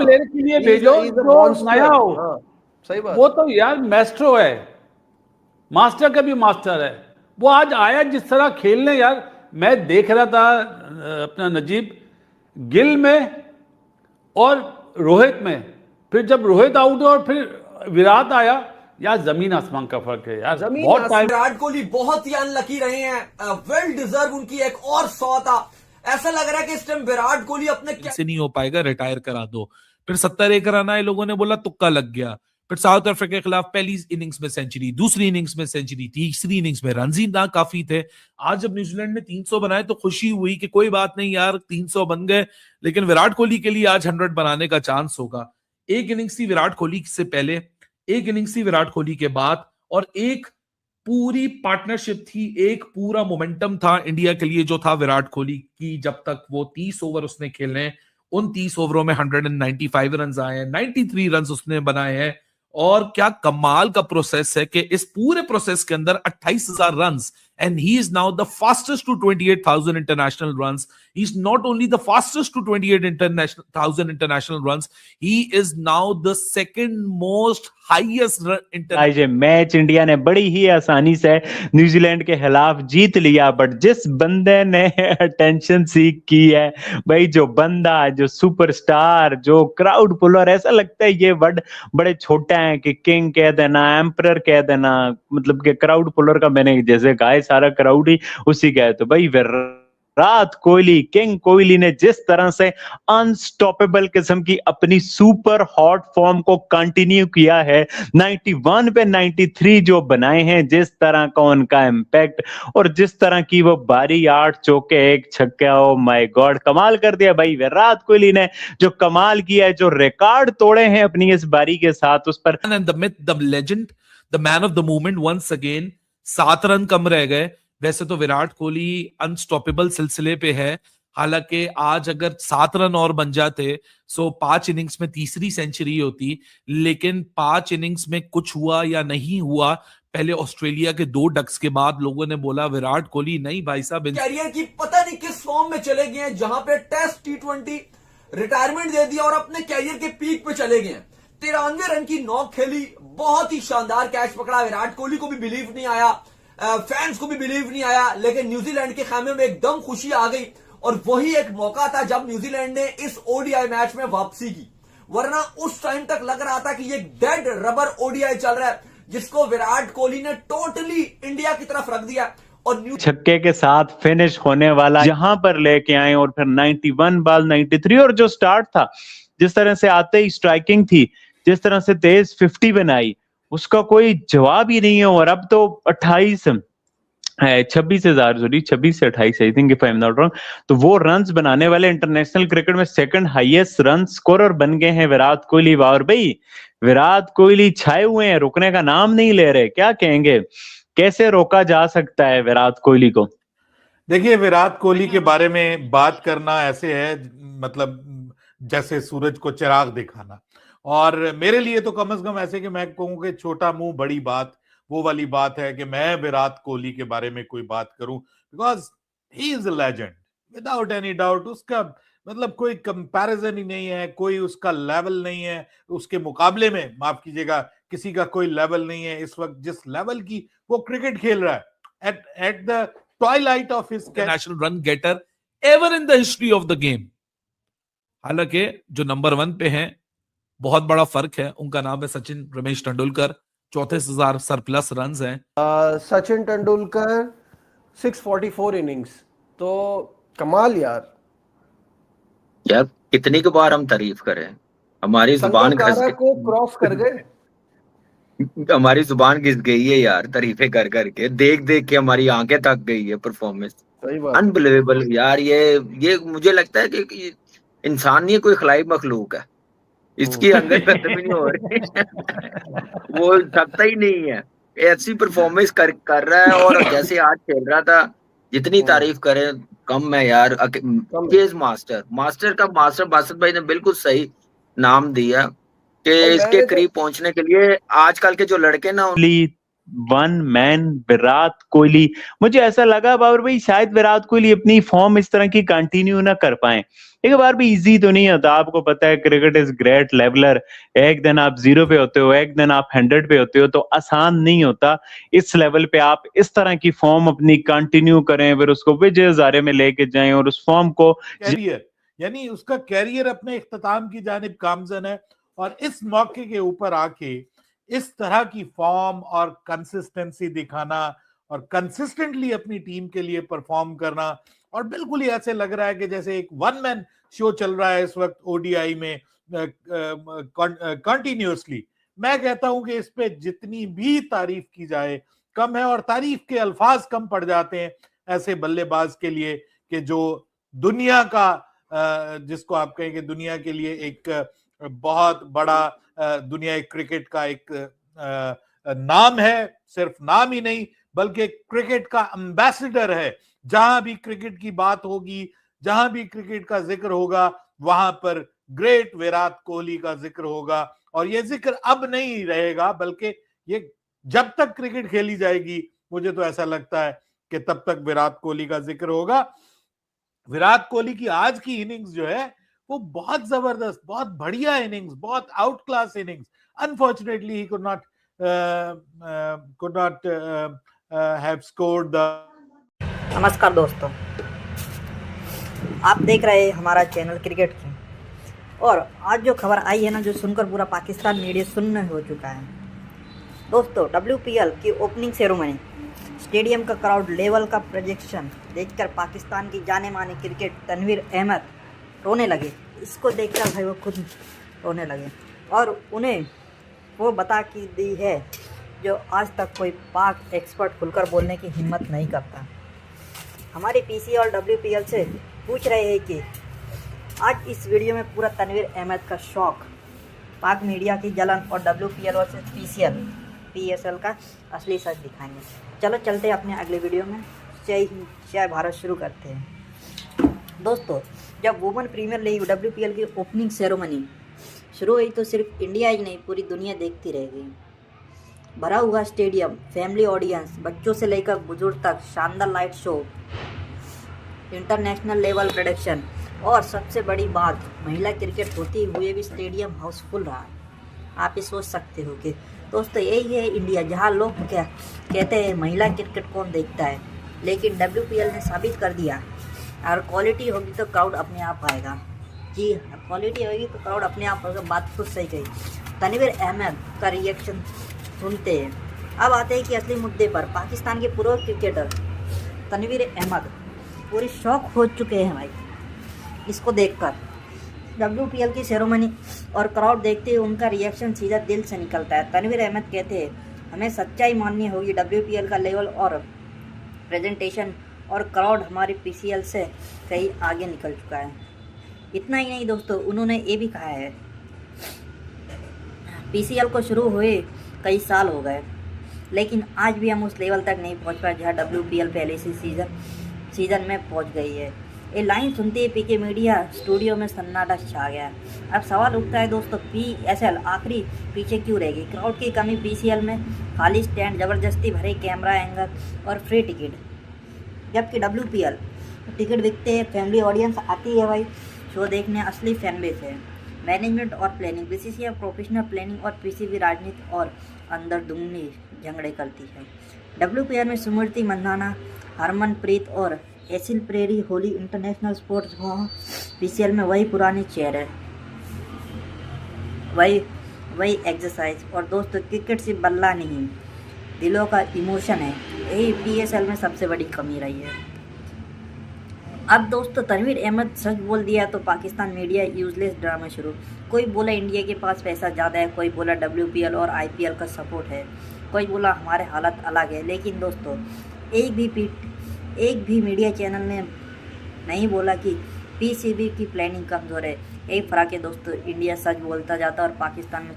Player के लिए भेजो जो नया हो। सही बात। वो तो यार मैस्ट्रो है, मास्टर का भी मास्टर है। वो आज आया जिस तरह खेलने, यार मैं देख रहा था अपना नजीब, गिल में और रोहित में, फिर जब रोहित आउट हुआ और फिर विराट आया, यार जमीन आसमान का फर्क है यार। बहुत टाइम विराट कोहली बहुत ही अनलकी रहे हैं, वेल डिजर्व उनकी एक और 100 था। ऐसा लग रहा है कि इस टाइम विराट कोहली अपने से नहीं हो पाएगा, रिटायर करा दो। फिर 71 रन आए, लोगों ने बोला तुक्का लग गया। फिर साउथ अफ्रीका के खिलाफ पहली इनिंग्स में सेंचुरी, दूसरी इनिंग्स में सेंचुरी, तीसरी इनिंग्स में रन ही ना काफी थे। आज जब न्यूजीलैंड ने 300 बनाए तो खुशी हुई कि कोई बात नहीं यार 300 बन गए, लेकिन विराट कोहली के लिए आज 100 बनाने का चांस होगा। एक इनिंग्स थी विराट कोहली से पहले, एक इनिंग्स थी विराट कोहली के बाद, और एक पूरी पार्टनरशिप थी, एक पूरा मोमेंटम था इंडिया के लिए जो था विराट कोहली की। जब तक वो 30 ओवर उसने खेलने, उन 30 ओवरों में 195 रन आए हैं, 93 रन उसने बनाए हैं। और क्या कमाल का प्रोसेस है कि इस पूरे प्रोसेस के अंदर 28,000 run, and he is now the fastest to 28,000 international runs. He is not only the fastest to 28,000 international runs, he is now the second most highest आज ये मैच इंडिया ने बड़ी ही आसानी से न्यूजीलैंड के खिलाफ जीत लिया, बट जिस बंदे ने अटेंशन सीख की है भाई, जो बंदा, जो सुपरस्टार, जो क्राउड पुलर, ऐसा लगता है ये वर्ड बड़े छोटे हैं कि किंग कह देना, एम्परर कह देना, मतलब कि क्राउड पुलर का मैंने जैसे कहा सारा क्राउड ही उसी का है। तो भाई विराट कोहली, किंग कोहली ने जिस तरह से अनस्टॉपेबल किस्म की अपनी सुपर हॉट फॉर्म को कंटिन्यू किया है, 91 पे 93 जो बनाए हैं, जिस तरह का उनका इम्पैक्ट और जिस तरह की वो बारी, 8 चौके 1 छक्का, ओ माय गॉड, कमाल कर दिया भाई विराट कोहली ने। जो कमाल किया है, जो रिकॉर्ड तोड़े हैं अपनी इस बारी के साथ, उस पर the myth, the legend, the man of the moment once again. 7 run कम रह गए। वैसे तो विराट कोहली अनस्टॉपेबल सिलसिले पे है, हालांकि आज अगर 7 रन और बन जाते सो 5 इनिंग्स में तीसरी सेंचुरी होती, लेकिन 5 इनिंग्स में कुछ हुआ या नहीं हुआ। पहले ऑस्ट्रेलिया के 2 डक्स के बाद लोगों ने बोला विराट कोहली नहीं भाई साहब, कैरियर की पता नहीं किस फॉर्म में चले गए हैं, जहां पे टेस्ट T20 रिटायरमेंट दे दिया और अपने कैरियर के पीक पे चले गए। 93 रन की नॉक खेली, बहुत ही शानदार कैच पकड़ा। विराट कोहली को भी बिलीव नहीं आया, फैंस को भी बिलीव नहीं आया, लेकिन न्यूजीलैंड के खामे में एकदम खुशी आ गई। और वही एक मौका था जब न्यूजीलैंड ने इस ओडीआई मैच में वापसी की, वरना उस टाइम तक लग रहा था कि ये डेड रबर ओडीआई चल रहा है, जिसको विराट कोहली ने टोटली इंडिया की तरफ रख दिया और छक्के के साथ फिनिश होने वाला यहां पर लेके आए। और फिर 91 बॉल 93, और जो स्टार्ट था, जिस तरह से आते ही स्ट्राइकिंग थी, जिस तरह से तेज 50 बनाई, उसका कोई जवाब ही नहीं है। और अब तो 26 से 28 I think, if I am not wrong, तो वो रन्स बनाने वाले इंटरनेशनल क्रिकेट में सेकंड हाईएस्ट रन स्कोरर बन गए हैं विराट कोहली। और भाई विराट कोहली छाए हुए हैं, रुकने का नाम नहीं ले रहे। क्या कहेंगे, कैसे रोका जा सकता है विराट कोहली को? देखिए, विराट कोहली के बारे में बात करना ऐसे है, मतलब जैसे सूरज को चिराग दिखाना। और मेरे लिए तो कम से कम ऐसे कि मैं कहूं कि छोटा मुंह बड़ी बात, वो वाली बात है कि मैं विराट कोहली के बारे में कोई बात करूं, because he is a legend without any doubt. उसका मतलब कोई कंपैरिजन ही नहीं है, कोई उसका लेवल नहीं है, उसके मुकाबले में, माफ कीजिएगा, किसी का कोई लेवल नहीं है इस वक्त जिस लेवल की वो क्रिकेट खेल रहा है, at the twilight of his national run getter ever in the history of the game. हालांकि जो नंबर 1 पे हैं, बहुत बड़ा फर्क है, उनका नाम है सचिन रमेश तेंदुलकर, 34,000 सरप्लस रन हैं। सचिन तेंदुलकर 644 इनिंग्स, तो कमाल यार। यार कितनी के बार हम तारीफ करें, हमारी जुबान को क्रॉस कर गए। हमारी जुबान घिस गई है यार, तारीफें कर करके, देख देख के हमारी आंखें थक गई है परफॉर्मेंस। अनबिलीवेबल यार। ये मुझे लगता है कि इंसान नहीं, कोई खलाई मखलूक है, इसकी अंदर खत्म ही नहीं हो रही वो थकता ही नहीं है, ऐसी परफॉर्मेंस कर रहा है। और जैसे आज खेल रहा था, जितनी तारीफ करें कम है यार। मास्टर का मास्टर बासित भाई ने बिल्कुल सही नाम दिया कि इसके करीब पहुंचने के लिए आजकल के जो लड़के ना, वन मैन विराट कोहली। मुझे ऐसा लगा बाबर भाई शायद विराट कोहली अपनी फॉर्म इस तरह की कंटिन्यू ना कर पाए। एक बार भी इजी तो नहीं होता, आपको पता है क्रिकेट इज ग्रेट लेवलर। एक दिन आप 0 पे होते हो, एक दिन आप 100 पे होते हो, तो आसान नहीं होता इस लेवल पे आप इस तरह की फॉर्म अपनी कंटिन्यू करें, फिर उसको विजय हजारे में लेके जाएं और उस फॉर्म को कैरियर, यानी उसका कैरियर अपने इख्तिताम की जानिब गामजन है। और इस मौके के ऊपर आके इस तरह की फॉर्म और कंसिस्टेंसी दिखाना और कंसिस्टेंटली अपनी टीम के लिए परफॉर्म करना, और बिल्कुल ही ऐसे लग रहा है कि जैसे एक वन मैन शो चल रहा है इस वक्त ओडीआई में कंटिन्यूअसली। मैं कहता हूं कि इस पे जितनी भी तारीफ की जाए कम है, और तारीफ के अल्फाज कम पड़ जाते हैं ऐसे बल्लेबाज के लिए कि जो दुनिया का जिसको आप कहेंगे दुनिया के लिए एक बहुत बड़ा दुनिया क्रिकेट का एक नाम है, सिर्फ नाम ही नहीं बल्कि क्रिकेट का एम्बेसडर है। जहां भी क्रिकेट की बात होगी, जहां भी क्रिकेट का जिक्र होगा, वहां पर ग्रेट विराट कोहली का जिक्र होगा। और ये जिक्र अब नहीं रहेगा, बल्कि ये जब तक क्रिकेट खेली जाएगी, मुझे तो ऐसा लगता है कि तब तक विराट कोहली का जिक्र होगा। विराट कोहली की आज की इनिंग्स जो है वो बहुत जबरदस्त, बहुत बढ़िया इनिंग्स, बहुत out class innings. Unfortunately he could not have scored the. नमस्कार दोस्तों, आप देख रहे हैं हमारा चैनल क्रिकेट की। और आज जो खबर आई है ना, जो सुनकर पूरा पाकिस्तान मीडिया सुन्न हो चुका है दोस्तों। WPL की ओपनिंग सेरेमनी, स्टेडियम का क्राउड लेवल का प्रोजेक्शन देखकर पाकिस्तान की जाने माने क्रिकेट तनवीर अहमद रोने लगे। इसको देखकर भाई वो खुद रोने लगे, और उन्हें वो बता की दी है जो आज तक कोई पाक एक्सपर्ट खुलकर बोलने की हिम्मत नहीं करता। हमारी PC और WPL से पूछ रहे हैं कि आज इस वीडियो में पूरा तनवीर अहमद का शौक, पाक मीडिया की जलन और WPL और PSL का असली सच दिखाएंगे। चलो चलते हैं अपने अगले वीडियो में। जय हिंद, जय भारत। शुरू करते हैं दोस्तों। जब वुमेन प्रीमियर लीग WPL की ओपनिंग सेरेमनी शुरू हुई तो सिर्फ इंडिया ही नहीं पूरी दुनिया देखती रह गई। भरा हुआ स्टेडियम, फैमिली ऑडियंस, बच्चों से लेकर बुजुर्ग तक, शानदार light show, international level production, और सबसे बड़ी बात, महिला क्रिकेट होते हुए भी स्टेडियम हाउसफुल रहा। आप ये सोच सकते हो कि दोस्तों यही है इंडिया, जहाँ लोग क्या कहते हैं महिला क्रिकेट कौन देखता है, लेकिन WPL ने साबित कर दिया। और क्वालिटी होगी तो क्राउड अपने आप आएगा। जी, क्वालिटी होगी तो क्राउड अपने आप आएगा। बात तो सही गई। तनवीर अहमद का रिएक्शन सुनते हैं। अब आते हैं कि असली मुद्दे पर। पाकिस्तान के पूर्व क्रिकेटर तनवीर अहमद पूरे शौक हो चुके हैं भाई इसको देखकर। WPL की सेरेमनी और क्राउड देखते हुए उनका रिएक्शन सीधा दिल से निकलता है। तनवीर अहमद कहते हैं, हमें सच्चाई माननी होगी। WPL का लेवल और प्रेजेंटेशन और क्राउड हमारी PCL से कहीं आगे निकल चुका है। इतना ही नहीं दोस्तों, उन्होंने ये भी कहा है PCL को शुरू हुए कई साल हो गए, लेकिन आज भी हम उस लेवल तक नहीं पहुंच पाए जहां WPL पहले से सीजन में पहुंच गई है। ये लाइन सुनते ही PK मीडिया स्टूडियो में सन्नाटा छा गया। अब सवाल उठता है दोस्तों, PSL आखिरी पीछे क्यों रहेगी? क्राउड की कमी, PCL में खाली स्टैंड, ज़बरदस्ती भरे कैमरा एंगल और फ्री टिकट, जबकि WPL टिकट बिकते हैं, फैमिली ऑडियंस आती है भाई शो देखने, असली फैन बेस है। मैनेजमेंट और प्लानिंग, BCCI प्रोफेशनल प्लानिंग और PCB राजनीति और अंदरदुमनी झगड़े करती है। WPL में स्मृति मंदाना, हरमनप्रीत और acyl prairie Holi international sports हो। PCL में वही पुराने चेहरे, वही एक्सरसाइज। और दोस्तों क्रिकेट सिर्फ बल्ला नहीं, दिलों का इमोशन है। यही PSL में सबसे बड़ी कमी रही है। अब दोस्तों तनवीर अहमद सच बोल दिया तो पाकिस्तान मीडिया यूजलेस ड्रामा शुरू। कोई बोला इंडिया के पास पैसा ज़्यादा है, कोई बोला WPL और IPL का सपोर्ट है, कोई बोला हमारे हालत अलग है। लेकिन दोस्तों एक भी मीडिया चैनल ने नहीं बोला कि PCB की प्लानिंग कमज़ोर है। एक फ़र्क है दोस्तों, इंडिया सच बोलता जाता और पाकिस्तान में